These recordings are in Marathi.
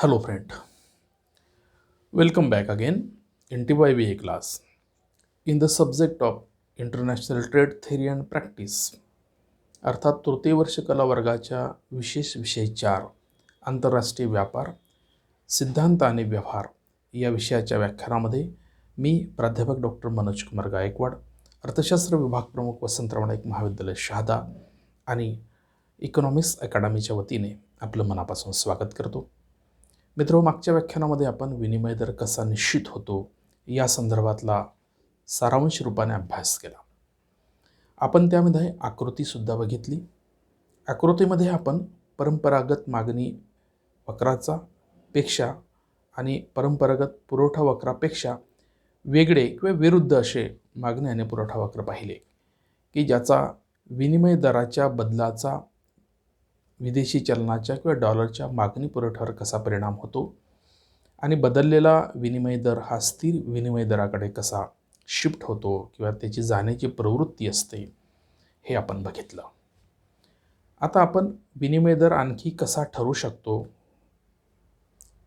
Hello friend, welcome back again in TYBA class in the subject of International Trade Theory and Practice अर्थात तृतीय वर्ष कला वर्गाच्या विशेष विषय 4 आंतरराष्ट्रीय व्यापार सिद्धांत आणि व्यवहार या विषयाच्या व्याख्यानामध्ये मी प्राध्यापक डॉक्टर मनोज कुमार गायकवाड अर्थशास्त्र विभाग प्रमुख वसंतराव नाईक महाविद्यालय शहादा आणि इकॉनॉमिक्स अकॅडमीच्या वतीने आपलं मनापासून स्वागत करतो। मित्रो, मागच्या व्याख्यानामध्ये आपण विनिमय दर कसा निश्चित होतो या संदर्भातला सारांश रूपाने अभ्यास केला। आपण त्यामध्ये आकृतीसुद्धा बघितली। आकृतीमध्ये आपण परंपरागत मागणी वक्राचा पेक्षा आणि परंपरागत पुरवठा वक्रापेक्षा वेगळे किंवा विरुद्ध असे मागणी आणि पुरवठा वक्र पाहिले की ज्याचा विनिमय दराच्या बदलाचा विदेशी चलनाच्या किंवा डॉलरच्या मागणी पुरवठ्यावर कसा परिणाम होतो आणि बदललेला विनिमय दर हा स्थिर विनिमय दराकडे कसा शिफ्ट होतो किंवा त्याची जाण्याची प्रवृत्ती असते हे आपण बघितलं। आता आपण विनिमय दर आणखी कसा ठरू शकतो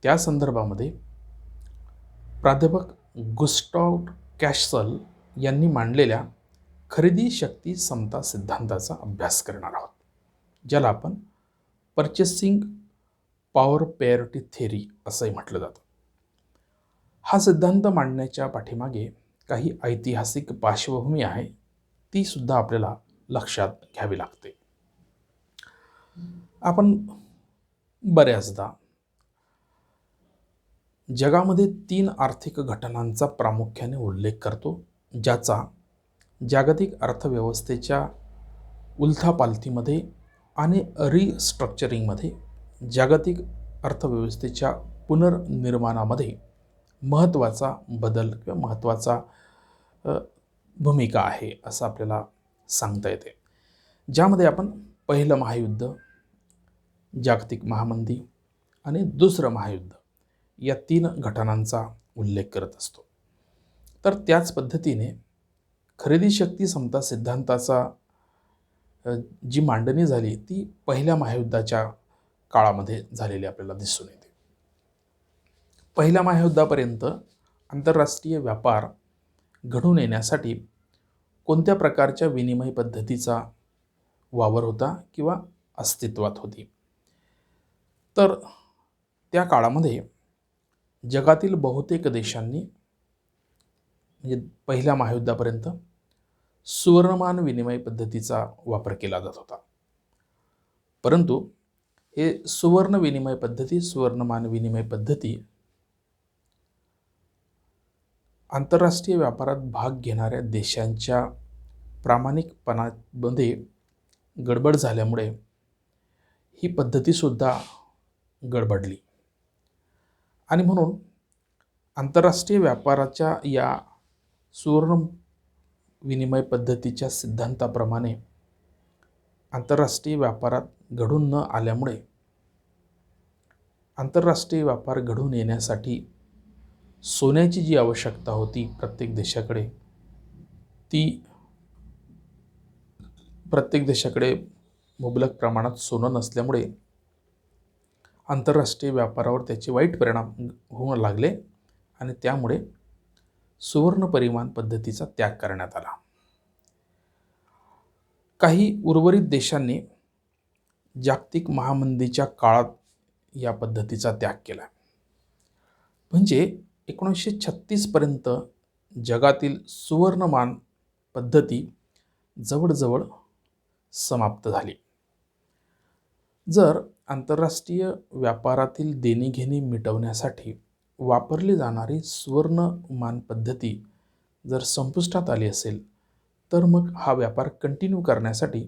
त्या संदर्भामध्ये प्राध्यापक गुस्टॉव कॅशल यांनी मांडलेल्या खरेदी शक्ती समता सिद्धांताचा अभ्यास करणार आहोत, ज्याला आपण पर्चेसिंग पॉवर पेअरिटी थेरी असंही म्हटलं जातं। हा सिद्धांत मांडण्याच्या पाठीमागे काही ऐतिहासिक पार्श्वभूमी आहे, ती सुद्धा आपल्याला लक्षात घ्यावी लागते। आपण बऱ्याचदा जगामध्ये 3 आर्थिक घटनांचा प्रामुख्याने उल्लेख करतो, ज्याचा जागतिक अर्थव्यवस्थेच्या उलथापालथीमध्ये आणि रिस्ट्रक्चरिंगमध्ये जागतिक अर्थव्यवस्थेच्या पुनर्निर्माणामध्ये महत्त्वाचा बदल किंवा महत्त्वाचा भूमिका आहे असं आपल्याला सांगता येते। ज्यामध्ये आपण पहिलं महायुद्ध, जागतिक महामंदी आणि दुसरं महायुद्ध या 3 घटनांचा उल्लेख करत असतो। तर त्याच पद्धतीने खरेदी शक्ती समता सिद्धांताचा जी मांडणी झाली ती पहिल्या महायुद्धाच्या काळामध्ये झालेली आपल्याला दिसून येते। पहिल्या महायुद्धापर्यंत आंतरराष्ट्रीय व्यापार घडून येण्यासाठी कोणत्या प्रकारच्या विनिमय पद्धतीचा वावर होता किंवा अस्तित्वात होती, तर त्या काळामध्ये जगातील बहुतेक देशांनी म्हणजे पहिल्या महायुद्धापर्यंत सुवर्णमान विनिमय पद्धतीचा वापर केला जात होता। परंतु हे सुवर्णमान विनिमय पद्धती आंतरराष्ट्रीय व्यापारात भाग घेणाऱ्या देशांच्या प्रामाणिकपणामध्ये गडबड झाल्यामुळे ही पद्धतीसुद्धा गडबडली आणि म्हणून आंतरराष्ट्रीय व्यापाराच्या या सुवर्ण विनिमय पद्धतीच्या सिद्धांताप्रमाणे आंतरराष्ट्रीय व्यापारात घडून न आल्यामुळे आंतरराष्ट्रीय व्यापार घडून येण्यासाठी सोन्याची जी आवश्यकता होती प्रत्येक देशाकडे, ती प्रत्येक देशाकडे मुबलक प्रमाणात सोनं नसल्यामुळे आंतरराष्ट्रीय व्यापारावर त्याचे वाईट परिणाम होऊ लागले आणि त्यामुळे सुवर्ण परिमाण पद्धतीचा त्याग करण्यात आला। काही उर्वरित देशांनी जागतिक महामंदीच्या काळात या पद्धतीचा त्याग केला। म्हणजे 1936 पर्यंत जगातील सुवर्णमान पद्धती जवळजवळ समाप्त झाली। जर आंतरराष्ट्रीय व्यापारातील देणीघेणी मिटवण्यासाठी वापरली जाणारी सुवर्णमान पद्धती जर संपुष्टात आली असेल, तर मग हा व्यापार कंटिन्यू करण्यासाठी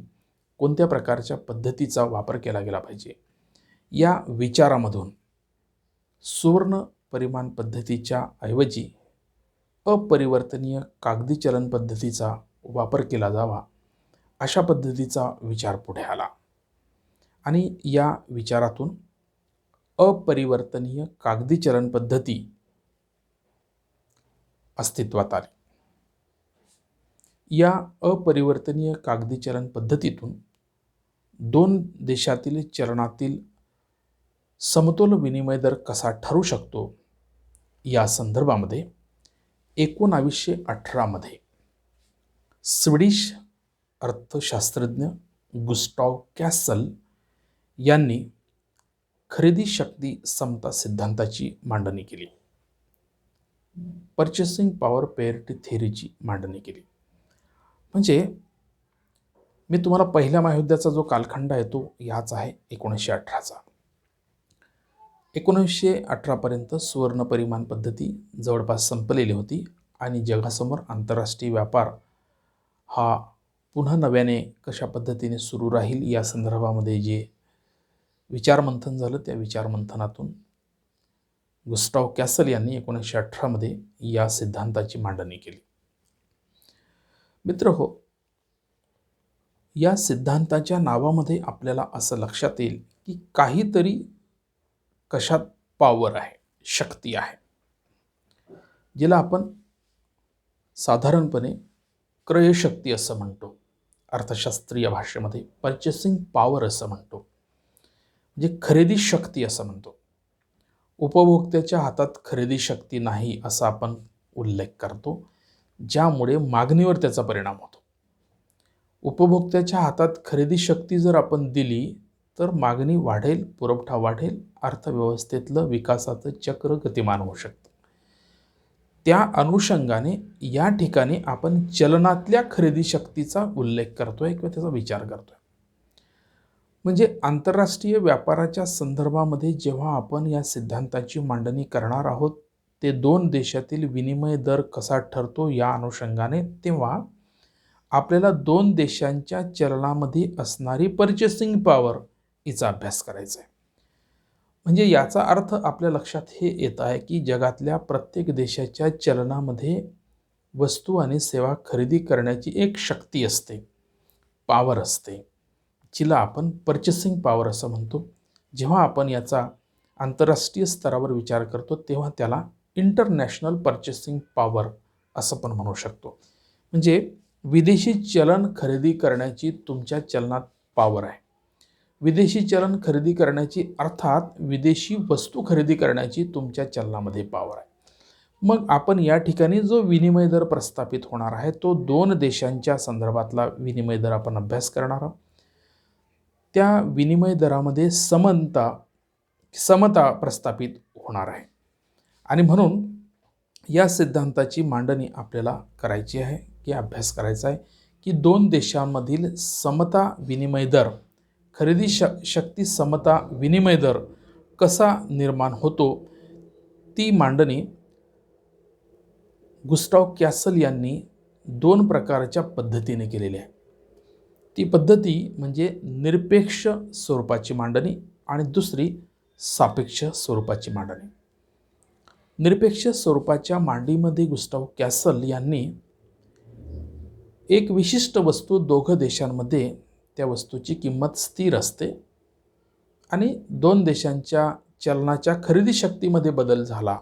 कोणत्या प्रकारच्या पद्धतीचा वापर केला गेला पाहिजे या विचारामधून सुवर्ण परिमाण पद्धतीच्या ऐवजी अपरिवर्तनीय कागदी चलन पद्धतीचा वापर केला जावा अशा पद्धतीचा विचार पुढे आला आणि या विचारातून अपरिवर्तनीय कागदी चलन पद्धती अस्तित्वात आली। या अपरिवर्तनीय कागदी चलन पद्धतीतून 2 देशातील चलनातील समतोल विनिमय दर कसा ठरू शकतो या संदर्भामध्ये 1918 मध्ये स्वीडिश अर्थशास्त्रज्ञ गुस्टाव कॅसल यांनी खरेदी शक्ती समता सिद्धांताची मांडणी केली. पर्चेसिंग पॉवर पेरिटी थेअरीची मांडणी केली. म्हणजे मी तुम्हाला पहिल्या महायुद्धाचा जो कालखंड आहे तो याच आहे 1918चा. 1918 पर्यंत सुवर्ण परिमाण पद्धती जवळपास संपलेली होती आणि जगासमोर आंतरराष्ट्रीय व्यापार हा पुन्हा नव्याने कशा पद्धतीने सुरू राहील या संदर्भामध्ये जे विचारमंथन झालं, त्या विचारमंथनातून गुस्टाव कॅसल यांनी 1918 मध्ये या सिद्धांताची मांडणी केली. मित्रहो, या सिद्धांताच्या नावामध्ये आपल्याला असं लक्षात येईल की काहीतरी कशात पॉवर आहे, शक्ती आहे, जिला आपण साधारणपणे क्रयशक्ती असं म्हणतो, अर्थशास्त्रीय भाषेमध्ये पर्चेसिंग पॉवर असं म्हणतो, म्हणजे खरेदी शक्ती असं म्हणतो. उपभोक्त्याच्या हातात खरेदी शक्ती नाही असा आपण उल्लेख करतो, ज्यामुळे मागणीवर त्याचा परिणाम होतो. उपभोक्त्याच्या हातात खरेदी शक्ती जर आपण दिली तर मागणी वाढेल, पुरवठा वाढेल, अर्थव्यवस्थेतलं विकासाचं चक्र गतिमान होऊ शकतं. त्या अनुषंगाने या ठिकाणी आपण चलनातल्या खरेदी शक्तीचा उल्लेख करतोय किंवा त्याचा विचार करतोय. म्हणजे आंतरराष्ट्रीय व्यापाराच्या संदर्भामध्ये जेव्हा आपण या सिद्धांताची मांडणी करणार आहोत ते दोन देशातील विनिमय दर कसा ठरतो या अनुषंगाने, तेव्हा आपल्याला दोन देशांच्या चलनामध्ये असणारी पर्चेसिंग पॉवर हिचा अभ्यास करायचा आहे. म्हणजे याचा अर्थ आपल्या लक्षात हे येत आहे की जगातल्या प्रत्येक देशाच्या चलनामध्ये वस्तू आणि सेवा खरेदी करण्याची एक शक्ती असते, पॉवर असते, जिला आपण पर्चेसिंग पॉवर असं म्हणतो. जेव्हा आपण याचा आंतरराष्ट्रीय स्तरावर विचार करतो तेव्हा त्याला इंटरनॅशनल पर्चेसिंग पॉवर असं पण म्हणू शकतो. म्हणजे विदेशी चलन खरेदी करण्याची तुमच्या चलनात पॉवर आहे. विदेशी चलन खरेदी करण्याची अर्थात विदेशी वस्तू खरेदी करण्याची तुमच्या चलनामध्ये पॉवर आहे. मग आपण या ठिकाणी जो विनिमय दर प्रस्थापित होणार आहे तो दोन देशांच्या संदर्भातला विनिमय दर आपण अभ्यास करणार आहोत. त्या विनिमय दरामध्ये समता प्रस्थापित होणार आहे आणि म्हणून या सिद्धांताची मांडणी आपल्याला करायची आहे की अभ्यास करायचा आहे की दोन देशांमधील समता विनिमय दर, खरेदी शक्ती समता विनिमय दर कसा निर्माण होतो, ती मांडणी गुस्टाव कॅसल यांनी दोन प्रकारच्या पद्धतीने केलेली आहे. ती पद्धती म्हणजे निरपेक्ष स्वरूपाची मांडणी आणि दुसरी सापेक्ष स्वरूपाची मांडणी. निरपेक्ष स्वरूपाच्या मांडणीमध्ये गुस्टाव कॅसल यांनी एक विशिष्ट वस्तू दोघं देशांमध्ये त्या वस्तूची किंमत स्थिर असते आणि दोन देशांच्या चलनाच्या खरेदी शक्तीमध्ये बदल झाला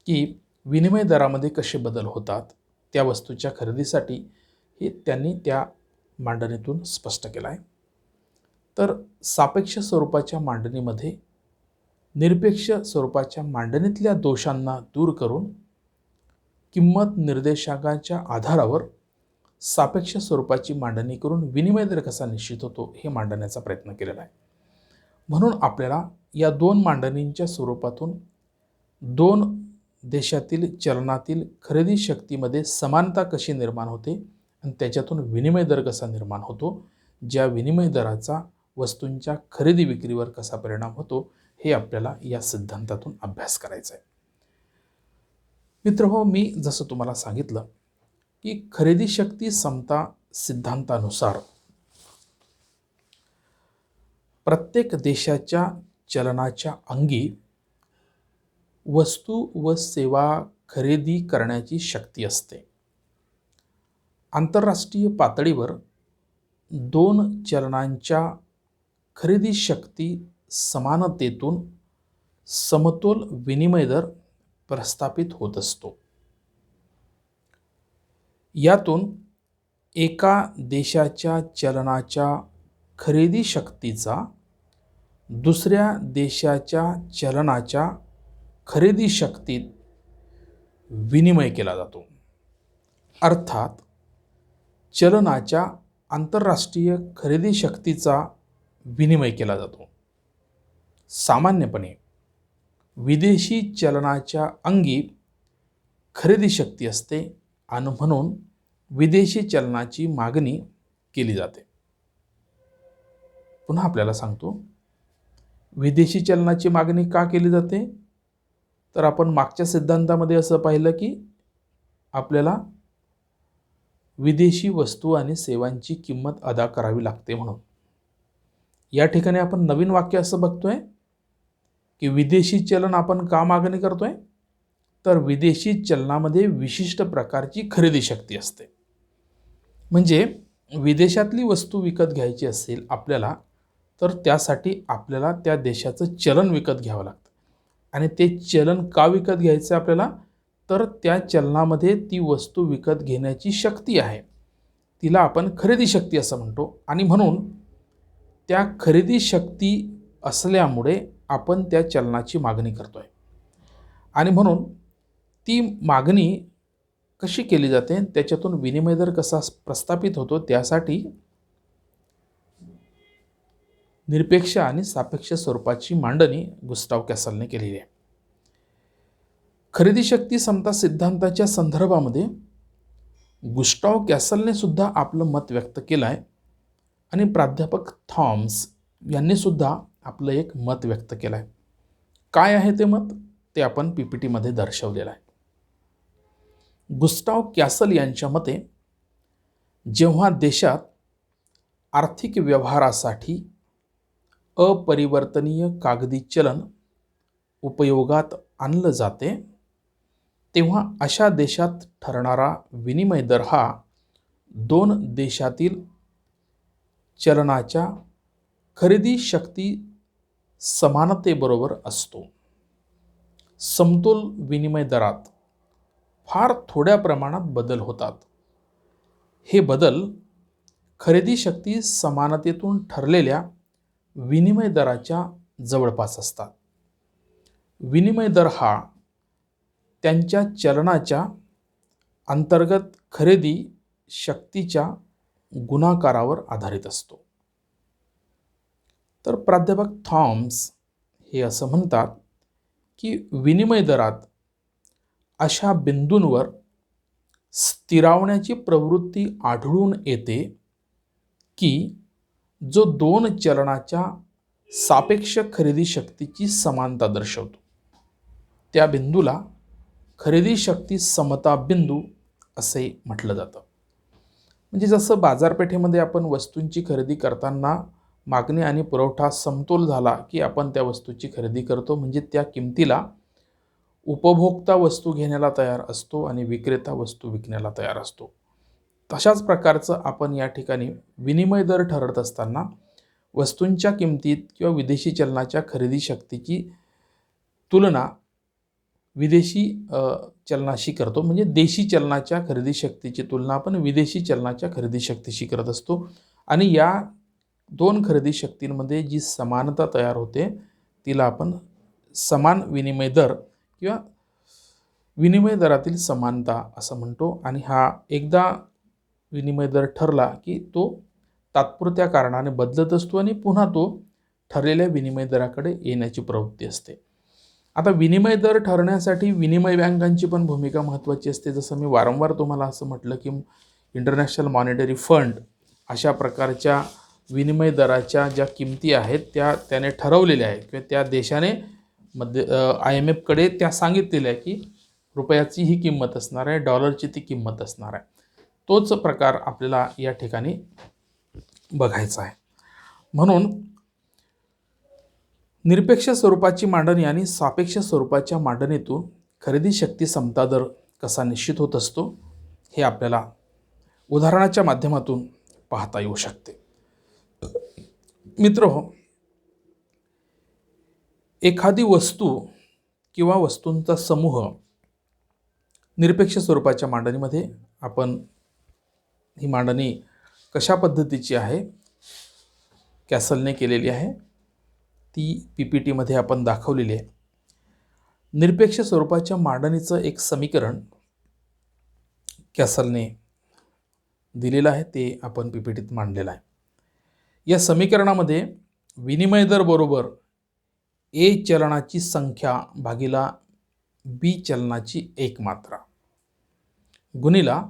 की विनिमय दरामध्ये कसे बदल होतात त्या वस्तूच्या खरेदीसाठी हे त्यांनी त्या मांडणीतून स्पष्ट केलं आहे. तर सापेक्ष स्वरूपाच्या मांडणीमध्ये निरपेक्ष स्वरूपाच्या मांडणीतल्या दोषांना दूर करून किंमत निर्देशांकाच्या आधारावर सापेक्ष स्वरूपाची मांडणी करून विनिमय दर कसा निश्चित होतो हे मांडण्याचा प्रयत्न केलेला आहे. म्हणून आपल्याला या दोन मांडणींच्या स्वरूपातून दोन देशातील चलनातील खरेदी शक्तीमध्ये समानता कशी निर्माण होते आणि त्याच्यातून विनिमय दर कसा निर्माण होतो, ज्या विनिमय दराचा वस्तूंच्या खरेदी विक्रीवर कसा परिणाम होतो हे आपल्याला या सिद्धांतातून अभ्यास करायचा आहे. मित्रहो, मी जसं तुम्हाला सांगितलं की खरेदी शक्ती समता सिद्धांतानुसार प्रत्येक देशाच्या चलनाच्या अंगी वस्तू व सेवा खरेदी करण्याची शक्ती असते. आंतरराष्ट्रीय पातळीवर दोन चलनांच्या खरेदी शक्ती समानतेतून समतोल विनिमय दर प्रस्थापित होत असतो. यातून एका देशाच्या चलनाच्या खरेदी शक्तीचा दुसऱ्या देशाच्या चलनाच्या खरेदी शक्तीत विनिमय केला जातो. अर्थात चलनाच्या आंतरराष्ट्रीय खरेदी शक्तीचा विनिमय केला जातो. सामान्यपणे विदेशी चलनाच्या अंगी खरेदी शक्ती असते आणि म्हणून विदेशी चलनाची मागणी केली जाते. पुन्हा आपल्याला सांगतो, विदेशी चलनाची मागणी का केली जाते? तर आपण मागच्या सिद्धांतामध्ये असं पाहिलं की आपल्याला विदेशी वस्तू आणि सेवांची किंमत अदा करावी लागते म्हणून. या ठिकाणी आपण नवीन वाक्य असं बघतोय की विदेशी चलन आपण का मागणी करतोय? तर विदेशी चलनामध्ये विशिष्ट प्रकारची खरेदी शक्ती असते. म्हणजे विदेशातली वस्तू विकत घ्यायची असेल आपल्याला, तर त्यासाठी आपल्याला त्या देशाचं चलन विकत घ्यावं लागतं. आणि ते चलन का विकत घ्यायचं आपल्याला? तर त्या चलनामध्ये ती वस्तू विकत घेण्याची शक्ती आहे, तिला आपण खरेदी शक्ती असं म्हणतो. आणि म्हणून त्या खरेदी शक्ती असल्यामुळे आपण त्या चलनाची मागणी करतोय. आणि म्हणून ती मागणी कशी केली जाते, त्याच्यातून विनिमय दर कसा प्रस्थापित होतो, त्यासाठी निरपेक्ष आणि सापेक्ष स्वरूपाची मांडणी गुस्टाव कॅसलने केलेली आहे. खरेदी शक्ती समता सिद्धांताच्या संदर्भामध्ये गुस्टाव कॅसलने सुद्धा आपलं मत व्यक्त केलं आहे आणि प्राध्यापक थॉम्स यांनी सुद्धा आपलं एक मत व्यक्त केलं आहे. काय आहे ते मत? ते आपण PPT-मध्ये दर्शवलेलं आहे. गुस्टाव कॅसल यांच्या मते जेव्हा देशात आर्थिक व्यवहारासाठी अपरिवर्तनीय कागदी चलन उपयोगात आणलं जाते, तेव्हा अशा देशात ठरणारा विनिमय दर हा दोन देशातील चलनाच्या खरेदी शक्ती समानतेबरोबर असतो. समतोल विनिमय दरात फार थोड्या प्रमाणात बदल होतात. हे बदल खरेदी शक्ती समानतेतून ठरलेल्या विनिमय दराच्या जवळपास असतात. विनिमय दर हा त्यांच्या चलनाच्या अंतर्गत खरेदी शक्तीच्या गुणाकारावर आधारित असतो. तर प्राध्यापक थॉम्स हे असं म्हणतात की विनिमय दरात अशा बिंदूंवर स्थिरावण्याची प्रवृत्ती आढळून येते की जो दोन चलनाच्या सापेक्ष खरेदी शक्तीची समानता दर्शवतो. त्या बिंदूला खरेदी शक्ती समता बिंदू असे म्हटलं जातं. म्हणजे जसं बाजारपेठेमध्ये आपण वस्तूंची खरेदी करताना मागणी आणि पुरवठा समतोल झाला की आपण त्या वस्तूची खरेदी करतो, म्हणजे त्या किमतीला उपभोक्ता वस्तू घेण्याला तयार असतो आणि विक्रेता वस्तू विकण्याला तयार असतो. तशाच प्रकारचं आपण या ठिकाणी विनिमय दर ठरवत असताना वस्तूंच्या किमतीत किंवा विदेशी चलनाच्या खरेदी शक्तीची तुलना विदेशी चलनाशी करतो. म्हणजे देशी चलनाच्या खरेदी शक्तीची तुलना आपण विदेशी चलनाच्या खरेदी शक्तीशी करत असतो. आणि या दोन खरेदी शक्तींमध्ये जी समानता तयार होते तिला आपण समान विनिमय दर किंवा विनिमय दरातील समानता असं म्हणतो. आणि हा एकदा विनिमय दर ठरला की तो तात्पुरत्या कारणाने बदलत असतो आणि पुन्हा तो ठरलेल्या विनिमय दराकडे येण्याची प्रवृत्ती असते. आता विनिमय दर ठरण्यासाठी विनिमय बँकांची पण भूमिका महत्त्वाची असते. जसं मी वारंवार तुम्हाला असं म्हटलं की इंटरनॅशनल मॉनिटरी फंड अशा प्रकारच्या विनिमय दराच्या ज्या किमती आहेत त्याने ठरवलेल्या आहेत किंवा त्या देशाने IMFकडे त्या सांगितलेल्या आहे की रुपयाची ही किंमत असणार आहे, डॉलरची ती किंमत असणार आहे. तोच प्रकार आपल्याला या ठिकाणी बघायचा आहे. म्हणून निरपेक्ष स्वरूपाची मांडणी आणि सापेक्ष स्वरूपाच्या मांडणीतून खरेदी शक्ती समता दर कसा निश्चित होत असतो हे आपल्याला उदाहरणाच्या माध्यमातून पाहता येऊ शकते. मित्रहो, एखादी वस्तू किंवा वस्तूंचा समूह निरपेक्ष स्वरूपाच्या मांडणीमध्ये आपण ही मांडणी कशा पद्धतीची आहे कॅसलने केलेली आहे. ती PPTमध्ये आपण दाखवलेली आहे. निरपेक्ष स्वरूपाच्या मांडणीचं एक समीकरण कॅसलने दिलेलं आहे, ते आपण PPTत मांडलेलं आहे. या समीकरणामध्ये विनिमय दर बरोबर A चलनाची संख्या भागिला B चलनाची एक मात्रा गुणिला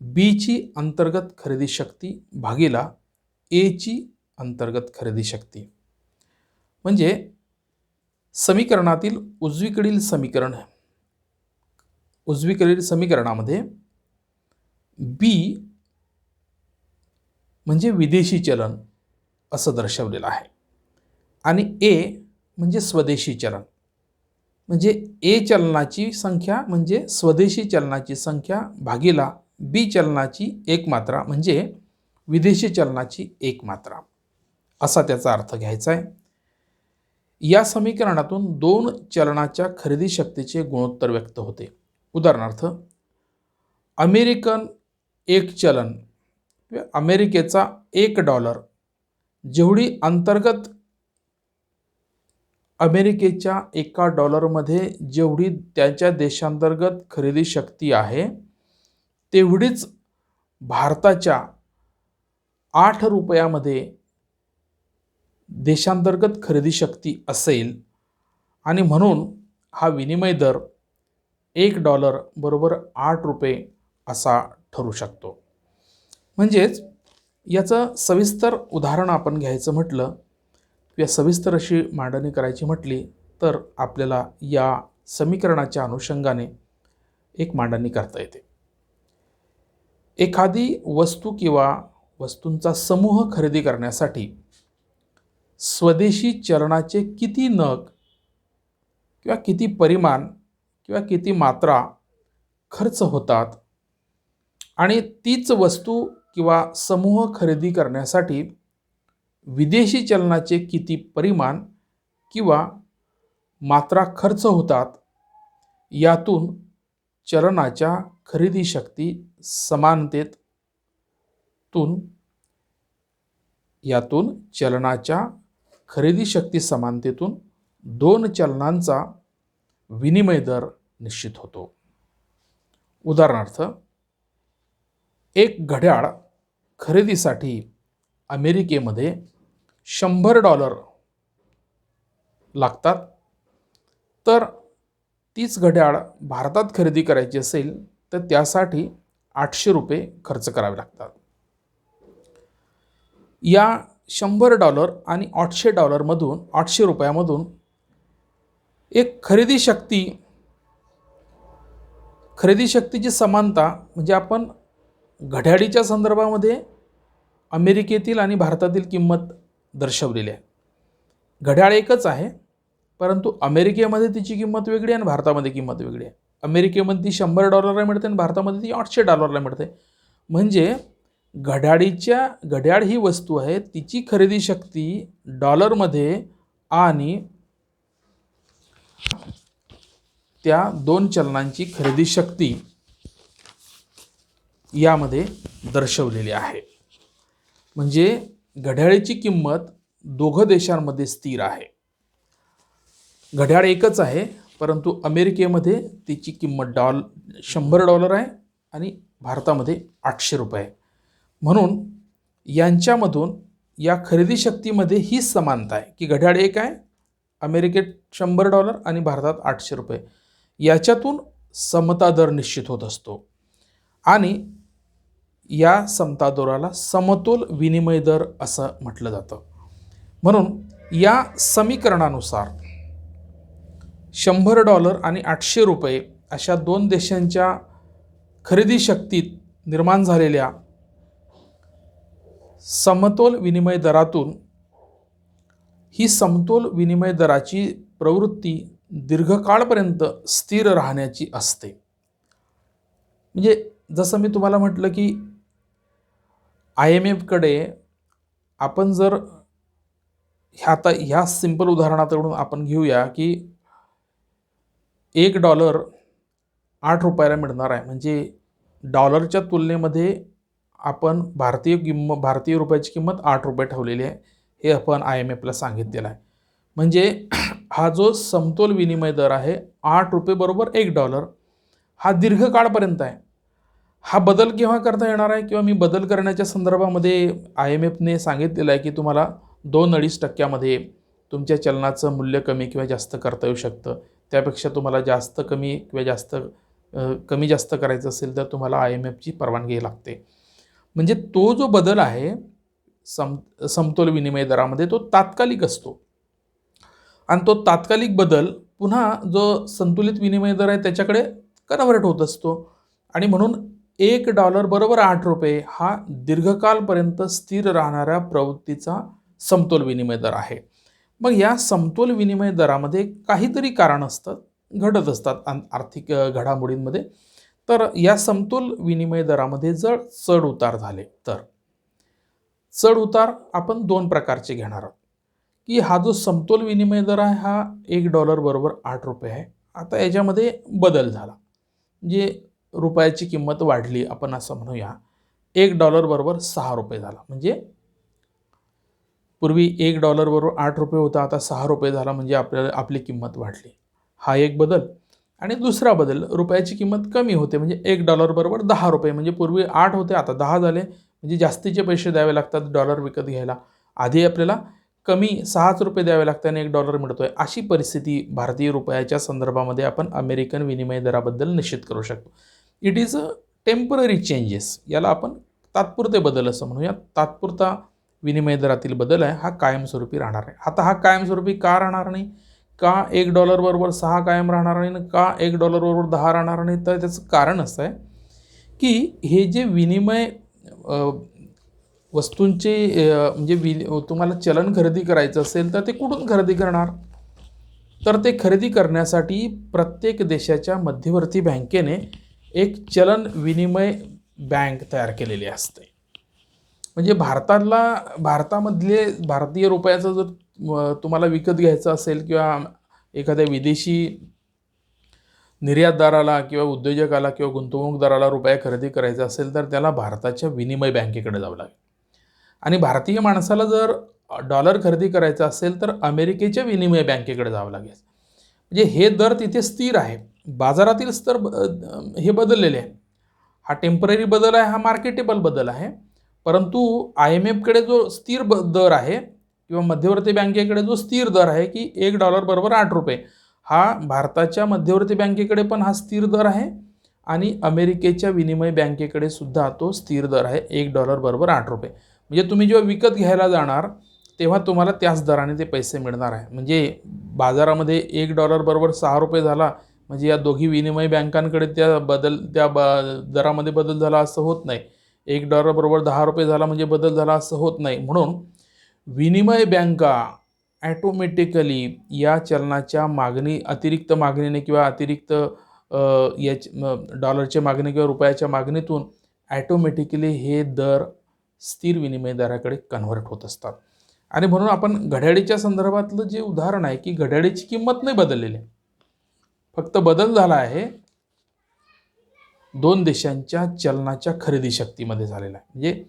B ची अंतर्गत खरेदी शक्ती भागिला A ची अंतर्गत खरेदी शक्ती. म्हणजे समीकरणातील उजवीकडील समीकरणामध्ये B म्हणजे विदेशी चलन असं दर्शवलेलं आहे आणि A म्हणजे स्वदेशी चलन. म्हणजे A चलनाची संख्या म्हणजे स्वदेशी चलनाची संख्या भागिला B चलनाची एक मात्रा म्हणजे विदेशी चलनाची एक मात्रा, असा त्याचा अर्थ घ्यायचा आहे. या समीकरणातून दोन चलनाच्या खरेदी शक्तीचे गुणोत्तर व्यक्त होते. उदाहरणार्थ, अमेरिकन एक चलन अमेरिकेचा $1 जेवढी अंतर्गत अमेरिकेच्या एका डॉलरमध्ये जेवढी त्याच्या देशांतर्गत खरेदी शक्ती आहे तेवढीच भारताच्या 8 रुपयामध्ये देशांतर्गत खरेदी शक्ती असेल आणि म्हणून हा विनिमय दर $1 बरोबर 8 रुपये असा ठरू शकतो. म्हणजेच याचं सविस्तर उदाहरण आपण घ्यायचं म्हटलं किंवा सविस्तर अशी मांडणी करायची म्हटली तर आपल्याला या समीकरणाच्या अनुषंगाने एक मांडणी करता येते. एखादी वस्तू किंवा वस्तूंचा समूह खरेदी करण्यासाठी स्वदेशी चलनाचे किती नग किंवा किती परिमाण किंवा किती मात्रा खर्च होतात आणि तीच वस्तू किंवा समूह खरेदी करण्यासाठी विदेशी चलनाचे किती परिमाण किंवा मात्रा खर्च होतात, यातून चलनाच्या खरेदी शक्ती समानतेतून दोन चलनांचा विनिमय दर निश्चित होतो. उदाहरणार्थ, एक घड्याळ खरेदीसाठी अमेरिकेमध्ये $100 लागतात, तर तीच घड्याळ भारतात खरेदी करायची असेल तर त्यासाठी $800 खर्च करावे लागतात. या $100 आणि $800 रुपयामधून एक खरेदी शक्तीची समानता म्हणजे आपण घड्याळीच्या संदर्भामध्ये अमेरिकेतील आणि भारतातील किंमत दर्शवलेली आहे. घड्याळ एकच आहे, परंतु अमेरिकेमध्ये तिची किंमत वेगळी आणि भारतामध्ये किंमत वेगळी आहे. अमेरिकेमध्ये ती $100 मिळते आणि भारतामध्ये ती $800 मिळते. म्हणजे घड्याळ ही वस्तू आहे, तिची खरेदी शक्ती डॉलरमध्ये आणि त्या दोन चलनांची खरेदी शक्ती यामध्ये दर्शवलेली आहे. म्हणजे घड्याळीची किंमत दोघं देशांमध्ये स्थिर आहे. घड्याळ एकच आहे, परंतु अमेरिकेमध्ये तिची किंमत $100 आहे आणि भारतामध्ये $800 आहे. म्हणून यांच्यामधून या खरेदी शक्तीमध्ये ही समानता आहे की घड्याळ एक आहे, अमेरिकेत $100 आणि भारतात $800. याच्यातून समता दर निश्चित होत असतो आणि या समता दराला समतोल विनिमय दर असं म्हटलं जातं. म्हणून या समीकरणानुसार $100 आणि $800 अशा दोन देशांच्या खरेदी शक्तीत निर्माण झालेल्या समतोल विनिमय दरातून ही समतोल विनिमय दराची प्रवृत्ती दीर्घकाळपर्यंत स्थिर राहण्याची असते. म्हणजे जसं मी तुम्हाला म्हटलं की IMF कडे आपण जर ह्या सिंपल उदाहरणाकडून आपण घेऊया की $1 8 रुपयाला मिळणार आहे. म्हणजे डॉलरच्या तुलनेमध्ये आपण भारतीय रुपयाची किंमत $8 ठेवलेली आहे, हे आपण IMF ला सांगितलेलं आहे. म्हणजे हा जो समतोल विनिमय दर आहे 8 रुपये बरोबर $1, हा दीर्घकाळपर्यंत आहे. हा बदल केव्हा करता येणार आहे किंवा मी बदल करण्याच्या संदर्भामध्ये IMFने सांगितलेलं आहे की तुम्हाला 2.5% तुमच्या चलनाचं मूल्य कमी किंवा जास्त करता येऊ शकतं. त्यापेक्षा तुम्हाला जास्त कमी किंवा जास्त कमी जास्त करायचं असेल तर तुम्हाला IMFची परवानगी लागते. म्हणजे तो जो बदल आहे समतोल विनिमय दरामध्ये तो तात्कालिक असतो आणि तो तात्कालिक बदल पुन्हा जो संतुलित विनिमय दर आहे त्याच्याकडे कन्व्हर्ट होत असतो आणि म्हणून $1 बरोबर 8 रुपये हा दीर्घकालपर्यंत स्थिर राहणाऱ्या प्रवृत्तीचा समतोल विनिमय दर आहे. मग या समतोल विनिमय दरामध्ये काहीतरी कारण असतात, घडत असतात आर्थिक घडामोडींमध्ये. तर या समतोल विनिमय दरामध्ये जर चढ उतार झाले तर चढ उतार आपण 2 प्रकारचे घेणार आहोत की हा जो समतोल विनिमय दर आहे हा $1 बरोबर 8 रुपये आहे. आता याच्यामध्ये बदल झाला म्हणजे रुपयाची किंमत वाढली, आपण असं म्हणूया. $1 बरोबर 6 रुपये झाला. म्हणजे पूर्वी $1 बरोबर 8 रुपये होता, आता 6 रुपये झाला, म्हणजे आपली किंमत वाढली. हा एक बदल. आणि दुसरा बदल, रुपयाची किंमत कमी होते, म्हणजे $1 बरोबर 10 रुपये, म्हणजे पूर्वी 8 होते आता 10 झाले, म्हणजे जास्तीचे पैसे द्यावे लागतात डॉलर विकत घ्यायला. आधी आपल्याला कमी 6च रुपये द्यावे लागतात आणि $1 मिळतोय. अशी परिस्थिती भारतीय रुपयाच्या संदर्भामध्ये आपण अमेरिकन विनिमय दराबद्दल निश्चित करू शकतो. It is a temporary changes, याला आपण तात्पुरते बदल असं म्हणूया. तात्पुरता विनिमय दरातील बदल आहे हा कायमस्वरूपी राहणार आहे. आता हा कायमस्वरूपी का राहणार नाही? का $1 बरोबर 6 कायम राहणार नाही, का $1 बरोबर 10 राहणार नाही? तर त्याचं कारण असं आहे की हे जे विनिमय वस्तूंचे म्हणजे तुम्हाला चलन खरेदी करायचं असेल तर ते कुठून खरेदी करणार? तर ते खरेदी करण्यासाठी प्रत्येक देशाच्या मध्यवर्ती बँकेने एक चलन विनिमय बँक तयार केलेली असते. म्हणजे भारतामधले भारतीय रुपयाचं जर तुम्हाला विकत घ्यायचं असेल किंवा एखाद्या विदेशी निर्यातदाराला किंवा उद्योजकाला किंवा गुंतवणूकदाराला रुपया खरेदी करायचा असेल तर त्याला भारताच्या विनिमय बँकेकडे जावं लागेल. आणि भारतीय माणसाला जर डॉलर खरेदी करायचा असेल तर अमेरिकेच्या विनिमय बँकेकडे जावं लागेल. म्हणजे हे दर तिथे स्थिर आहे. बाजारातील स्तर हे बदललेले आहे. हा टेम्पररी बदल आहे, हा मार्केटेबल बदल आहे. परंतु IMFकडे जो स्थिर दर आहे किंवा मध्यवर्ती बँकेकडे जो स्थिर दर आहे की $1 बरोबर 8 रुपये, हा भारताच्या मध्यवर्ती बँकेकडे पण हा स्थिर दर आहे आणि अमेरिकेच्या विनिमय बँकेकडे सुद्धा तो स्थिर दर आहे $1 बरोबर 8 रुपये. म्हणजे तुम्ही जेव्हा विकत घ्यायला जाणार तेव्हा तुम्हाला त्याच दराने ते पैसे मिळणार आहे. म्हणजे बाजारामध्ये $1 बरोबर 6 रुपये झाला म्हणजे या दोघी विनिमय बँकांकडे त्या दरामध्ये बदल झाला असं होत नाही. $1 बरोबर 10 रुपये झाला म्हणजे बदल झाला असं होत नाही. म्हणून विनिमय बँका ॲटोमॅटिकली या चलनाच्या अतिरिक्त मागणीने किंवा अतिरिक्त डॉलरच्या मागणी किंवा रुपयाच्या मागणीतून ॲटोमॅटिकली हे दर स्थिर विनिमय दराकडे कन्व्हर्ट होत असतात. आणि म्हणून आपण घड्याळीच्या संदर्भातलं जे उदाहरण आहे की घड्याळीची किंमत नाही बदललेली आहे, फक्त बदल झाला आहे 2 देशांच्या चलनाच्या खरेदी शक्तीमध्ये झालेला आहे, म्हणजे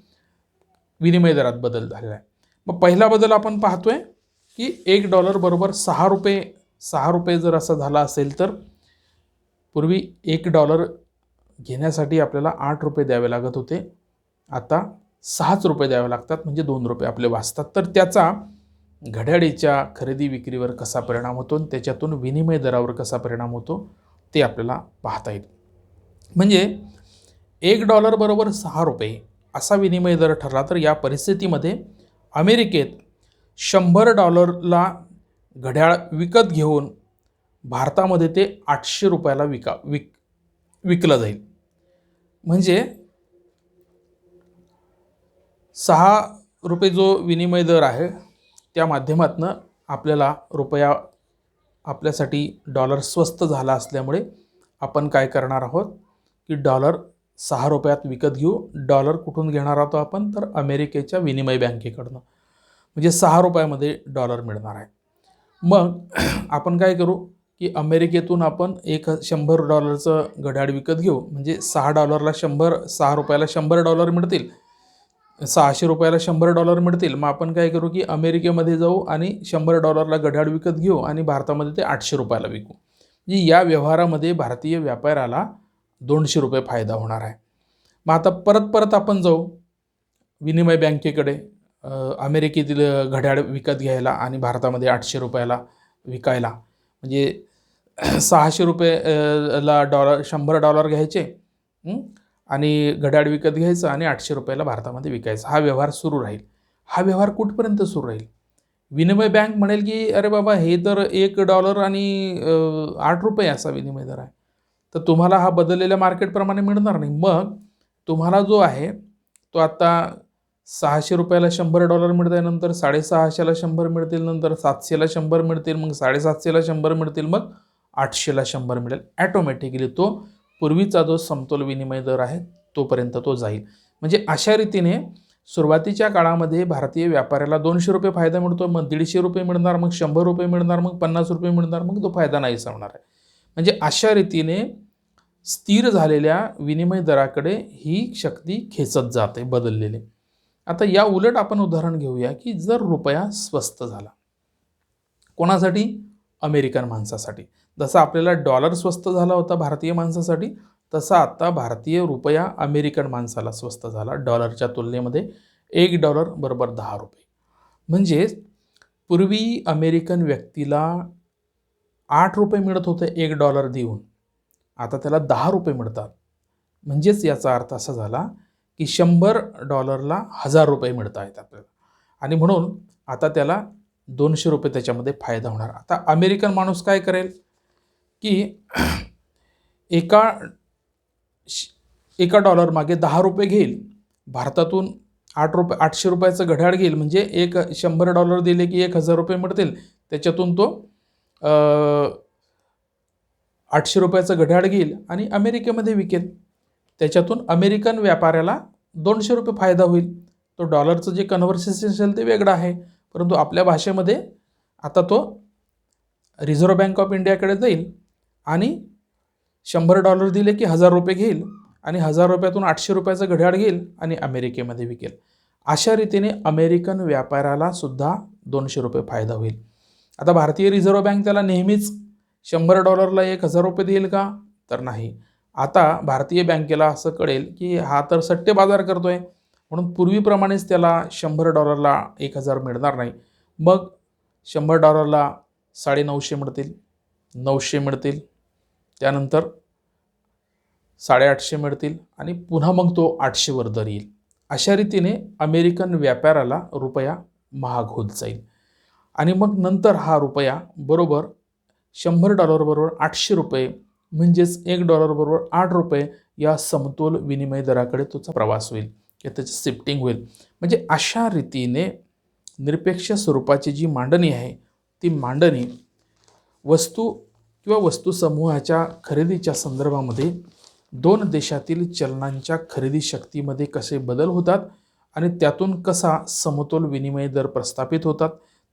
विनिमय दरात बदल झालेला आहे. मग पहिला बदल आपण पाहतोय की $1 बरोबर 6 रुपये जर असा झाला असेल तर पूर्वी $1 घेण्यासाठी आपल्याला 8 रुपये द्यावे लागत होते, आता 6च रुपये द्यावे लागतात, म्हणजे 2 रुपये आपले वाचतात. तर त्याचा घड्याळीच्या खरेदी विक्रीवर कसा परिणाम होतो आणि त्याच्यातून विनिमय दरावर कसा परिणाम होतो ते आपल्याला पाहता येईल. म्हणजे $1 बरोबर 6 रुपये असा विनिमय दर ठरला तर या परिस्थितीमध्ये अमेरिकेत $100ला घड्याळ विकत घेऊन भारतामध्ये ते 800 रुपयाला विकलं जाईल. म्हणजे 6 रुपये जो विनिमय दर आहे त्या माध्यमातून आपल्याला रुपया आपल्यासाठी डॉलर स्वस्त झाला असल्यामुळे आपण काय करणार आहोत की डॉलर 6 रुपयात विकत घेऊ. डॉलर कुठून घेणार आहोत आपण? तर अमेरिकेच्या विनिमय बँकेकडनं. म्हणजे 6 रुपयामध्ये डॉलर मिळणार आहे. मग आपण काय करू की अमेरिकेतून आपण $100चं घड्याळ विकत घेऊ, म्हणजे $6 रुपयाला $100 मिळतील. ₹600 $100 मिळतील, मग आपण काय करू की अमेरिकेमध्ये जाऊ आणि $100 घड्याळ विकत घेऊ आणि भारतामध्ये ते ₹800 विकू. म्हणजे या व्यवहारामध्ये भारतीय व्यापाऱ्याला ₹200 फायदा होणार आहे. मग आता परत आपण जाऊ विनिमय बँकेकडे अमेरिकेतील घड्याळ विकत घ्यायला आणि भारतामध्ये ₹800 विकायला. म्हणजे ₹600 ला $100 घ्यायचे आणि घड्याळ विकत घ्यायचं आणि ₹800 भारतामध्ये विकायचं. हा व्यवहार सुरू राहील. हा व्यवहार कुठपर्यंत सुरू राहील? विनिमय बँक म्हणेल की अरे बाबा हे तर $1 आणि ₹8 असा विनिमय दर आहे, तर तुम्हाला हा बदललेल्या मार्केटप्रमाणे मिळणार नाही. मग तुम्हाला जो आहे तो आता ₹600 $100 मिळत आहे, नंतर 650 100 मिळतील, नंतर 700 100 मिळतील, मग 750 100 मिळतील, मग 800 100 मिळेल. ॲटोमॅटिकली तो पूर्वीचा जो समतोल विनिमय दर आहे तोपर्यंत तो जाईल. म्हणजे अशा रीतीने सुरुवातीच्या काळामध्ये भारतीय व्यापाऱ्याला ₹200 फायदा मिळतो, मग ₹150 मिळणार, मग ₹100 मिळणार, मग ₹50 मिळणार, मग तो फायदा नाहीसा होणार आहे. म्हणजे अशा रीतीने स्थिर झालेल्या विनिमय दराकडे ही शक्ती खेचत जाते बदललेले. आता या उलट आपण उदाहरण घेऊया की जर रुपया स्वस्त झाला, कोणासाठी? अमेरिकन माणसासाठी. जसा आपल्याला डॉलर स्वस्त झाला होता भारतीय माणसासाठी, तसा आता भारतीय रुपया अमेरिकन माणसाला स्वस्त झाला. डॉलरच्या तुलनेमध्ये $1 बरोबर ₹10. म्हणजे पूर्वी अमेरिकन व्यक्तीला ₹8 मिळत होते $1 देऊन, आता त्याला ₹10 मिळतात. म्हणजेच याचा अर्थ असा झाला की $100ला ₹1000 मिळत आहेत आपल्याला, आणि म्हणून आता त्याला ₹200 त्याच्यामध्ये फायदा होणार. आता अमेरिकन माणूस काय करेल की एका डॉलर मागे ₹10 घेईल, भारतातून ₹800चं घड्याळ घेईल, म्हणजे $100 दिले की ₹1000 मिळतील, त्याच्यातून तो ₹800चं घड्याळ घेईल आणि अमेरिकेमध्ये विकेल. त्याच्यातून अमेरिकन व्यापाऱ्याला ₹200 फायदा होईल. तो डॉलरचं जे कन्व्हर्सेशन असेल ते वेगळं आहे, परंतु आपल्या भाषेमध्ये आता तो रिझर्व्ह बँक ऑफ इंडियाकडे जाईल आणि $100 दिले की ₹1000 घेईल आणि ₹1000तून ₹800चं घड्याळ घेईल आणि अमेरिकेमध्ये विकेल. अशा रीतीने अमेरिकन व्यापाऱ्याला सुद्धा $200 फायदा होईल. आता भारतीय रिझर्व्ह बँक त्याला नेहमीच $100ला ₹1000 देईल का? तर नाही. आता भारतीय बँकेला असं कळेल की हा तर सट्टे बाजार करतोय, म्हणून पूर्वीप्रमाणेच त्याला $100ला 1000 मिळणार नाही. मग $100ला 950 मिळतील, 900 मिळतील, त्यानंतर 850 मिळतील आणि पुन्हा मग तो 800वर दर येईल. अशा रीतीने अमेरिकन व्यापाऱ्याला रुपया महाग होत जाईल आणि मग नंतर हा रुपया बरोबर $100 बरोबर ₹800, म्हणजेच $1 बरोबर ₹8 या समतोल विनिमय दराकडे तुझा प्रवास होईल किंवा त्याची शिफ्टिंग होईल. म्हणजे अशा रीतीने निरपेक्ष स्वरूपाची जी मांडणी आहे ती मांडणी वस्तू किंवा वस्तुसमूहाच्या खरेदीच्या संदर्भामध्ये दोन देशातील चलनांच्या खरेदी शक्तीमध्ये कसे बदल होतात आणि त्यातून कसा समतोल विनिमय दर प्रस्थापित होतात,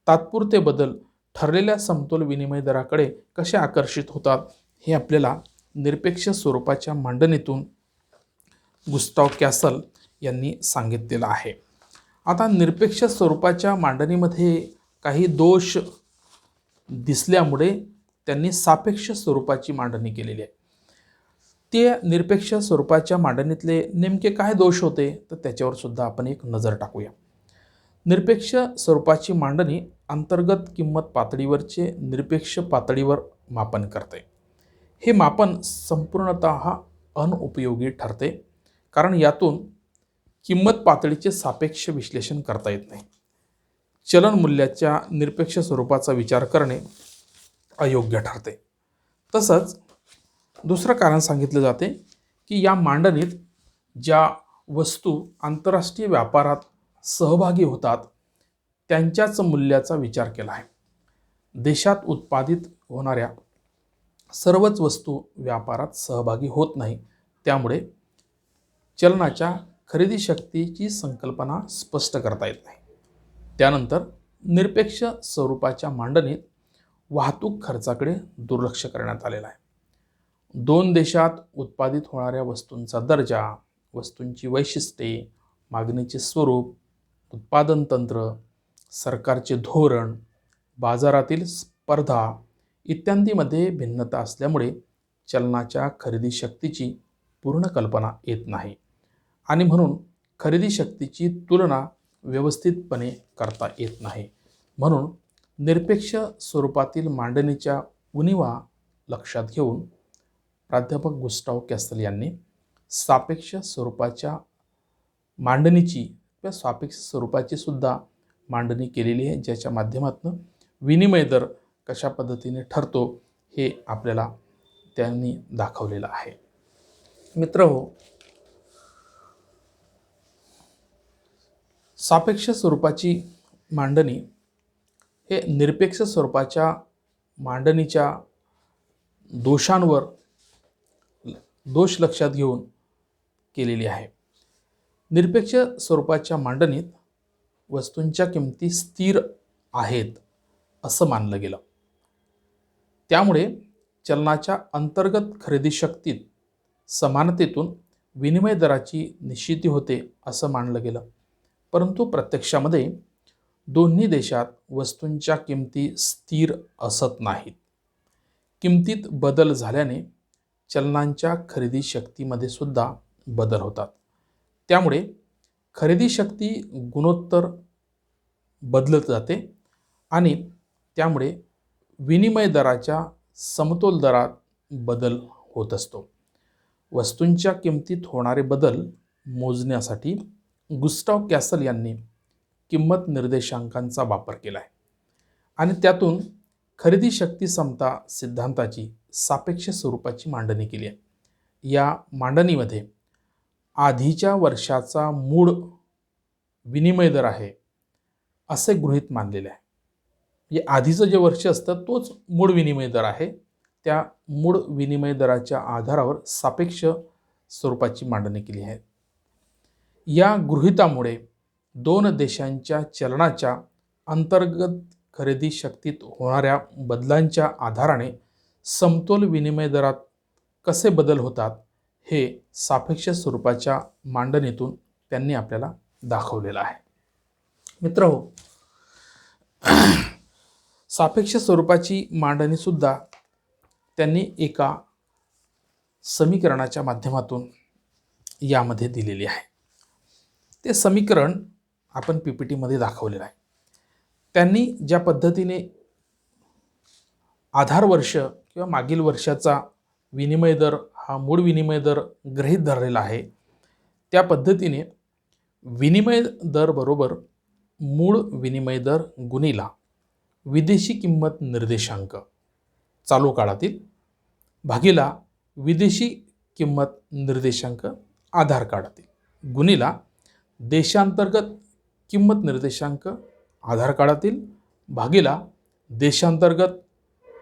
तात्पुरते बदल ठरलेल्या समतोल विनिमय दराकडे कसे आकर्षित होतात, हे आपल्याला निरपेक्ष स्वरूपाच्या मांडणीतून गुस्ताव कॅसल यांनी सांगितलेलं आहे. आता निरपेक्ष स्वरूपाच्या मांडणीमध्ये काही दोष दिसल्यामुळे त्यांनी सापेक्ष स्वरूपाची मांडणी केलेली आहे. ते निरपेक्ष स्वरूपाच्या मांडणीतले नेमके काय दोष होते तर त्याच्यावर सुद्धा आपण एक नजर टाकूया. निरपेक्ष स्वरूपाची मांडणी अंतर्गत किंमत पातळीवरचे निरपेक्ष पातळीवर मापन करते. हे मापन संपूर्णतः अनुपयोगी ठरते, कारण यातून किंमत पातळीचे सापेक्ष विश्लेषण करता येत नाही. चलन मूल्याच्या निरपेक्ष स्वरूपाचा विचार करणे अयोग्य ठरते. तसंच दुसरं कारण सांगितलं जाते की या मांडणीत ज्या वस्तू आंतरराष्ट्रीय व्यापारात सहभागी होतात त्यांच्याच मूल्याचा विचार केला आहे. देशात उत्पादित होणाऱ्या सर्वच वस्तू व्यापारात सहभागी होत नाही, त्यामुळे चलनाच्या खरेदी शक्तीची संकल्पना स्पष्ट करता येत नाही. त्यानंतर निरपेक्ष स्वरूपाच्या मांडणीत वाहतूक खर्चाकडे दुर्लक्ष करण्यात आलेलं आहे. दोन देशात उत्पादित होणाऱ्या वस्तूंचा दर्जा, वस्तूंची वैशिष्ट्ये, मागणीचे स्वरूप, उत्पादन तंत्र, सरकारचे धोरण, बाजारातील स्पर्धा इत्यादींमध्ये भिन्नता असल्यामुळे चलनाच्या खरेदी शक्तीची पूर्ण कल्पना येत नाही आणि म्हणून खरेदी शक्तीची तुलना व्यवस्थितपणे करता येत नाही. म्हणून निरपेक्ष स्वरूपातील मांडणीच्या उणिवा लक्षात घेऊन प्राध्यापक गुस्टाव कॅसल यांनी सापेक्ष स्वरूपाच्या मांडणीची किंवा सापेक्ष स्वरूपाची सुद्धा मांडणी केलेली आहे, ज्याच्या माध्यमातून विनिमय दर कशा पद्धतीने ठरतो हे आपल्याला त्यांनी दाखवलेलं आहे. मित्रहो, सापेक्ष स्वरूपाची मांडणी हे निरपेक्ष स्वरूपाच्या मांडणीच्या दोष लक्षात घेऊन केलेली आहे. निरपेक्ष स्वरूपाच्या मांडणीत वस्तूंच्या किमती स्थिर आहेत असं मानलं गेलं. त्यामुळे चलनाच्या अंतर्गत खरेदी शक्तीत समानतेतून विनिमय दराची निश्चिती होते असं मानलं गेलं. परंतु प्रत्यक्षामध्ये दोन्ही देशात वस्तूंच्या किमती स्थिर असत नाहीत. किमतीत बदल झाल्याने चलनांच्या खरेदी शक्तीमध्ये सुद्धा बदल होतात. त्यामुळे खरेदी शक्ती गुणोत्तर बदलत जाते आणि त्यामुळे विनिमय दराच्या समतोल दरात बदल होत असतो. वस्तूंच्या किमतीत होणारे बदल मोजण्यासाठी गुस्टाव कॅसल यांनी किंमत निर्देशांकांचा वापर केला आहे आणि त्यातून खरेदी शक्ती समता सिद्धांताची सापेक्ष स्वरूपाची मांडणी केली आहे. या मांडणीमध्ये आधीच्या वर्षाचा मूळ विनिमय दर आहे असे गृहीत मानलेले आहे. म्हणजे आधीचं जे वर्ष असतं तोच मूळ विनिमय दर आहे. त्या मूळ विनिमय दराच्या आधारावर सापेक्ष स्वरूपाची मांडणी केली आहे. या गृहीतामुळे दोन देशांच्या चलनाच्या अंतर्गत खरेदी शक्तीत होणाऱ्या बदलांच्या आधाराने समतोल विनिमय दरात कसे बदल होतात हे सापेक्ष स्वरूपाच्या मांडणीतून त्यांनी आपल्याला दाखवलेलं आहे. मित्रहो, सापेक्ष स्वरूपाची मांडणी सुद्धा त्यांनी एका समीकरणाच्या माध्यमातून यामध्ये दिलेली आहे. ते समीकरण आपण PPT दाखवलेलं आहे. त्यांनी ज्या पद्धतीने आधार वर्ष किंवा मागील वर्षाचा विनिमय दर हा मूळ विनिमय दर गृहीत धरलेला आहे, त्या पद्धतीने विनिमय दर बरोबर मूळ विनिमय दर गुणिला विदेशी किंमत निर्देशांक चालू काळातील भागिला विदेशी किंमत निर्देशांक आधार काळातील गुणिला देशांतर्गत किंमत निर्देशांक आधार काळातील भागिला देशांतर्गत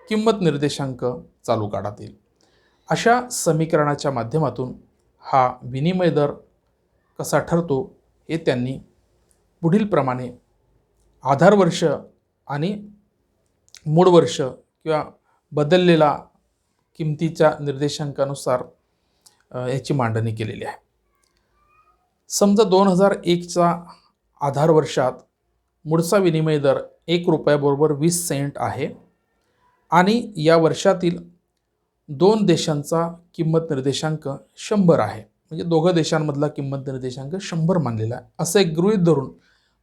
किंमत निर्देशांक चालू काळातील अशा समीकरणाच्या माध्यमातून हा विनिमय दर कसा ठरतो हे त्यांनी पुढील प्रमाणे आधार वर्ष आणि मूळ वर्ष किंवा बदललेला किमतीच्या निर्देशांकानुसार याची मांडणी केलेली आहे. समजा 2001चा आधार वर्षात मूळचा विनिमय दर 1 रुपयाबरोबर 20 सेंट आहे आणि या वर्षातील दोन देशांचा किंमत निर्देशांक 100 आहे. म्हणजे दोघं देशांमधला किंमत निर्देशांक 100 मानलेला आहे. असे गृहीत धरून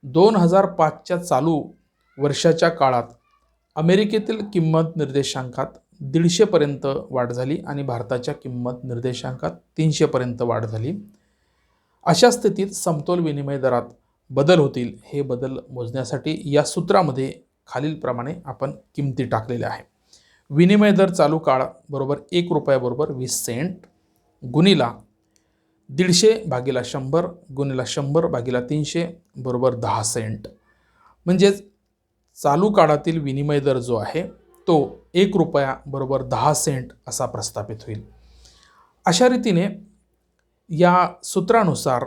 2005च्या चालू वर्षाच्या काळात अमेरिकेतील किंमत निर्देशांकात 150 पर्यंत वाढ झाली आणि भारताच्या किंमत निर्देशांकात 300 पर्यंत वाढ झाली. अशा स्थितीत समतोल विनिमय दरात बदल होतील. हे बदल मोजण्यासाठी या सूत्रामध्ये खालीलप्रमाणे आपण किमती टाकलेल्या आहे. विनिमय दर चालू काळ बरोबर 1 रुपयाबरोबर 20 सेंट गुणिला 150 भागिला 100 गुणिला 100 भागिला 300 बरोबर 10 सेंट. म्हणजेच चालू काळातील विनिमय दर जो आहे तो 1 रुपया बरोबर 10 सेंट असा प्रस्थापित होईल. अशा रीतीने या सूत्रानुसार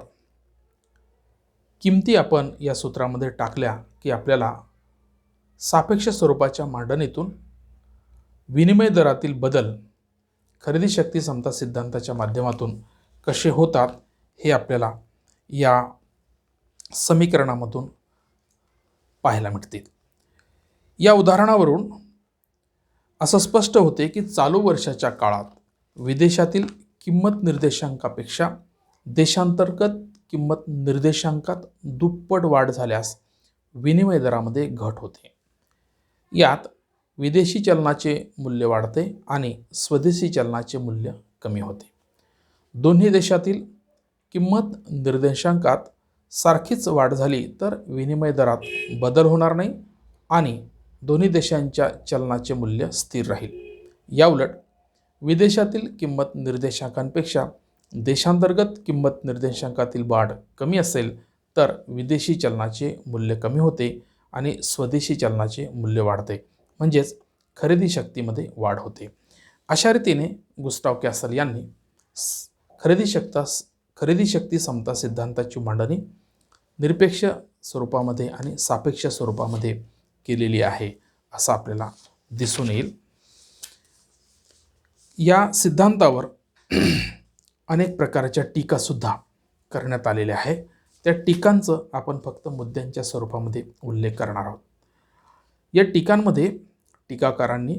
किमती आपण या सूत्रामध्ये टाकल्या की आपल्याला सापेक्ष स्वरूपाच्या मांडणीतून विनिमय दरातील बदल खरेदी शक्ती समता सिद्धांताच्या माध्यमातून कसे होतात हे आपल्याला या समीकरणामधून पाहायला मिळतील. या उदाहरणावरून असं स्पष्ट होते की चालू वर्षाच्या काळात विदेशातील किंमत निर्देशांकापेक्षा देशांतर्गत किंमत निर्देशांकात दुप्पट वाढ झाल्यास विनिमय दरामध्ये घट होते. यात विदेशी चलनाचे मूल्य वाढते आणि स्वदेशी चलनाचे मूल्य कमी होते. दोन्ही देशातील किंमत निर्देशांकात सारखीच वाढ झाली तर विनिमय दरात बदल होणार नाही आणि दोन्ही देशांच्या चलनाचे मूल्य स्थिर राहील. याउलट विदेशातील किंमत निर्देशांकांपेक्षा देशांतर्गत किंमत निर्देशांकातील वाढ कमी असेल तर विदेशी चलनाचे मूल्य कमी होते आणि स्वदेशी चलनाचे मूल्य वाढते, म्हणजेच खरेदी शक्तीमध्ये वाढ होते. अशा रीतीने गुस्टाव कॅसल यांनी खरेदी शक्ती समता सिद्धांताची मांडणी निरपेक्ष स्वरूपामध्ये आणि सापेक्ष स्वरूपामध्ये केलेली आहे असं आपल्याला दिसून येईल. या सिद्धांतावर अनेक प्रकारच्या टीकासुद्धा करण्यात आलेल्या आहे. त्या टीकांचं आपण फक्त मुद्द्यांच्या स्वरूपामध्ये उल्लेख करणार आहोत. या टीकांमध्ये टीकाकारांनी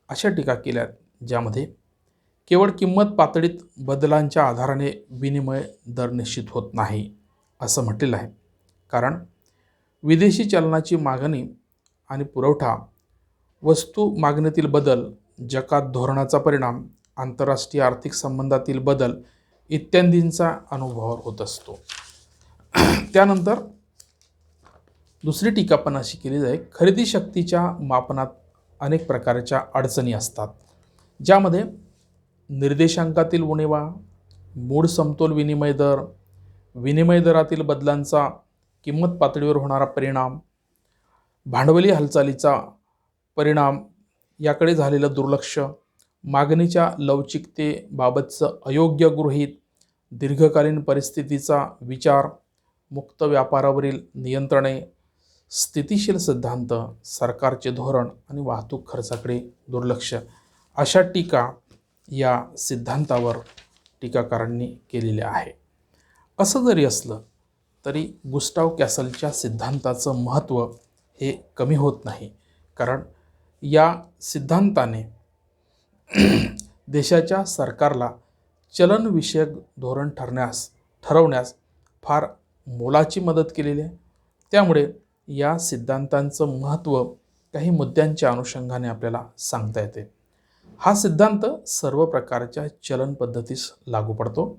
अशा टीका केल्या ज्यामध्ये केवळ किंमत पातळीत बदलांच्या आधाराने विनिमय दर निश्चित होत नाही असं म्हटलेलं आहे. कारण विदेशी चलनाची मागणी आणि पुरवठा, वस्तू मागणीतील बदल, जकात धोरणाचा परिणाम, आंतरराष्ट्रीय आर्थिक संबंधातील बदल इत्यादींचा अनुभवावर होत असतो. त्यानंतर दुसरी टीका पण अशी केली जाईल, खरेदी शक्तीच्या मापनात अनेक प्रकारच्या अडचणी असतात, ज्यामध्ये निर्देशांकातील उणीवा, मूळ समतोल विनिमय दर, विनिमय दरातील बदलांचा किंमत पातळीवर होणारा परिणाम, भांडवली हालचालीचा परिणाम याकडे झालेलं दुर्लक्ष, मागणीच्या लवचिकतेबाबतचं अयोग्य गृहीत, दीर्घकालीन परिस्थितीचा विचार, मुक्त व्यापारावरील नियंत्रणे, स्थितिशील सिद्धांत, सरकारचे धोरण आणि वाहतूक खर्चाकडे दुर्लक्ष अशा टीका या सिद्धांतावर टीकाकारांनी केलेल्या आहे. असं जरी असलं तरी गुस्टाव कॅसलच्या सिद्धांताचं महत्त्व हे कमी होत नाही. कारण या सिद्धांताने देशाच्या सरकारला चलनविषयक धोरण ठरवण्यास फार मोलाची मदत केलेली आहे. त्यामुळे या सिद्धांतांचं महत्त्व काही मुद्द्यांच्या अनुषंगाने आपल्याला सांगता येते. हा सिद्धांत सर्व प्रकारच्या चलन पद्धतीस लागू पडतो.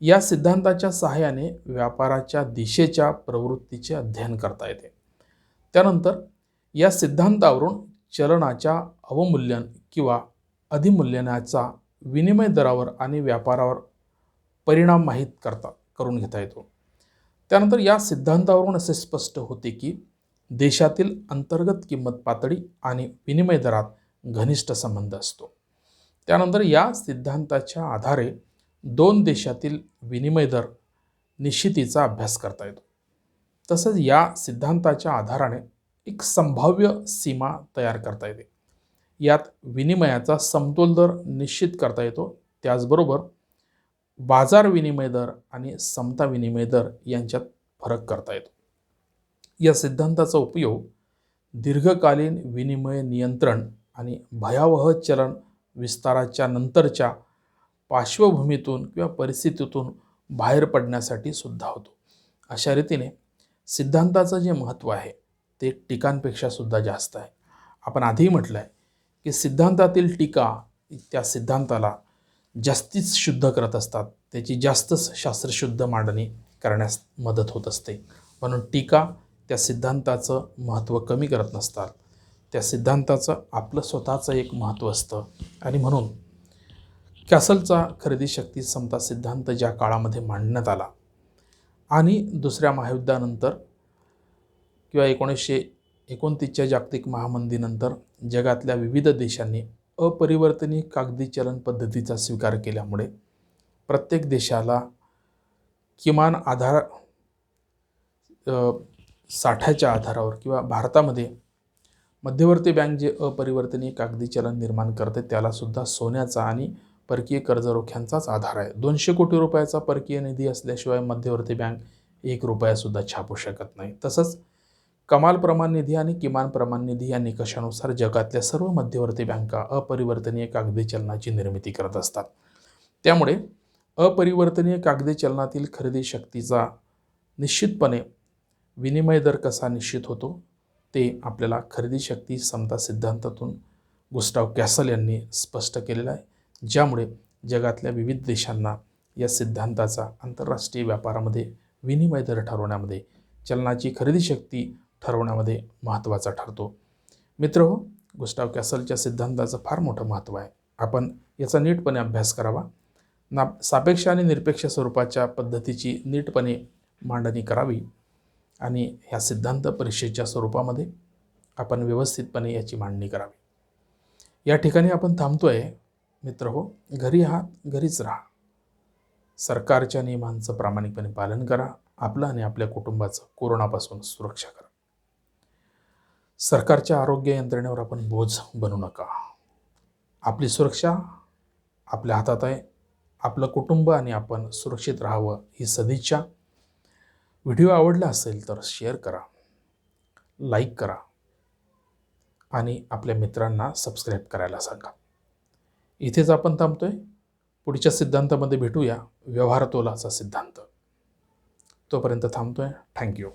या सिद्धांताच्या सहाय्याने व्यापाराच्या दिशेच्या प्रवृत्तीचे अध्ययन करता येते. त्यानंतर या सिद्धांतावरून चलनाच्या अवमूल्यन किंवा अधिमूल्यनाचा विनिमय दरावर आणि व्यापारावर परिणाम माहीत करून घेता येतो. त्यानंतर या सिद्धांतावरून असे स्पष्ट होते की देशातील अंतर्गत किंमत पातळी आणि विनिमय दरात घनिष्ठ संबंध असतो. त्यानंतर या सिद्धांताच्या आधारे दोन देशातील विनिमय दर निश्चितीचा अभ्यास करता येतो. तसंच या सिद्धांताच्या आधाराने एक संभाव्य सीमा तयार करता येते. यात विनिमयाचा समतोल दर निश्चित करता येतो. त्याचबरोबर बाजार विनिमय दर आणि समता विनिमय दर यांच्यात फरक करता येतो. या सिद्धांताचा उपयोग दीर्घकालीन विनिमय नियंत्रण आणि भयावह चलन विस्ताराच्या नंतरच्या पार्श्वभूमीतून किंवा परिस्थितीतून बाहेर पडण्यासाठी सुद्धा होतो. अशा रीतीने सिद्धांताचं जे महत्त्व आहे ते टीकांपेक्षा सुद्धा जास्त आहे. आपण आधीही म्हटलं आहे की सिद्धांतातील टीका त्या सिद्धांताला जास्तीच शुद्ध करत असतात, त्याची जास्तच शास्त्रशुद्ध मांडणी करण्यास मदत होत असते. म्हणून टीका त्या सिद्धांताचं महत्त्व कमी करत नसतात. त्या सिद्धांताचं आपलं स्वतःचं एक महत्त्व असतं आणि म्हणून कॅसलचा खरेदी शक्ती समता सिद्धांत ज्या काळामध्ये मांडण्यात आला आणि दुसऱ्या महायुद्धानंतर किंवा 1929च्या जागतिक महामंदीनंतर जगातल्या विविध देशांनी अपरिवर्तनीय कागदी चलन पद्धतीचा स्वीकार केल्यामुळे प्रत्येक देशाला किमान आधार साठ्याच्या आधारावर किंवा भारतामध्ये मध्यवर्ती बँक जे अपरिवर्तनीय कागदी चलन निर्माण करते त्याला सुद्धा सोन्याचा आणि परकीय कर्ज रोख्यांचाच आधार आहे. 200 कोटी रुपयाचा परकीय निधी असल्याशिवाय मध्यवर्ती बँक 1 रुपयासुद्धा छापू शकत नाही. तसंच कमाल प्रमाण निधी आणि किमान प्रमाण निधी या निकषानुसार जगातल्या सर्व मध्यवर्ती बँका अपरिवर्तनीय कागदी चलनाची निर्मिती करत असतात. त्यामुळे अपरिवर्तनीय कागदी चलनातील खरेदी शक्तीचा निश्चितपणे विनिमय दर कसा निश्चित होतो ते आपल्याला खरेदी शक्ती समता सिद्धांतातून गुस्टाव कॅसल यांनी स्पष्ट केलेलं आहे, ज्यामुळे जगातल्या विविध देशांना या सिद्धांताचा आंतरराष्ट्रीय व्यापारामध्ये विनिमय दर ठरवण्यामध्ये, चलनाची खरेदी शक्ती ठरवण्यामध्ये महत्त्वाचा ठरतो. मित्रहो, गुस्टाव कॅसलच्या सिद्धांताचं फार मोठं महत्त्व आहे. आपण याचा नीटपणे अभ्यास करावा. सापेक्ष आणि निरपेक्ष स्वरूपाच्या पद्धतीची नीटपणे मांडणी करावी आणि ह्या सिद्धांत परीक्षेच्या स्वरूपामध्ये आपण व्यवस्थितपणे याची मांडणी करावी. या ठिकाणी आपण थांबतोय. मित्रहो, घरी आहात, घरीच राहा. सरकारच्या नियमांचं प्रामाणिकपणे पालन करा. आपलं आणि आपल्या कुटुंबाचं कोरोनापासून सुरक्षा करा. सरकारच्या आरोग्य यंत्रणेवर आपण बोज बनू नका. आपली सुरक्षा आपल्या हातात आहे. आपलं कुटुंब आणि आपण सुरक्षित राहावं ही सदिच्छा. व्हिडिओ आवडला असेल तर शेअर करा, लाईक करा आणि आपल्या मित्रांना सबस्क्राईब करायला सांगा. इथेच आपण थांबतोय. पुढच्या सिद्धांतामध्ये भेटूया, व्यवहार तोलाचा सिद्धांत. तोपर्यंत थांबतोय. थँक्यू.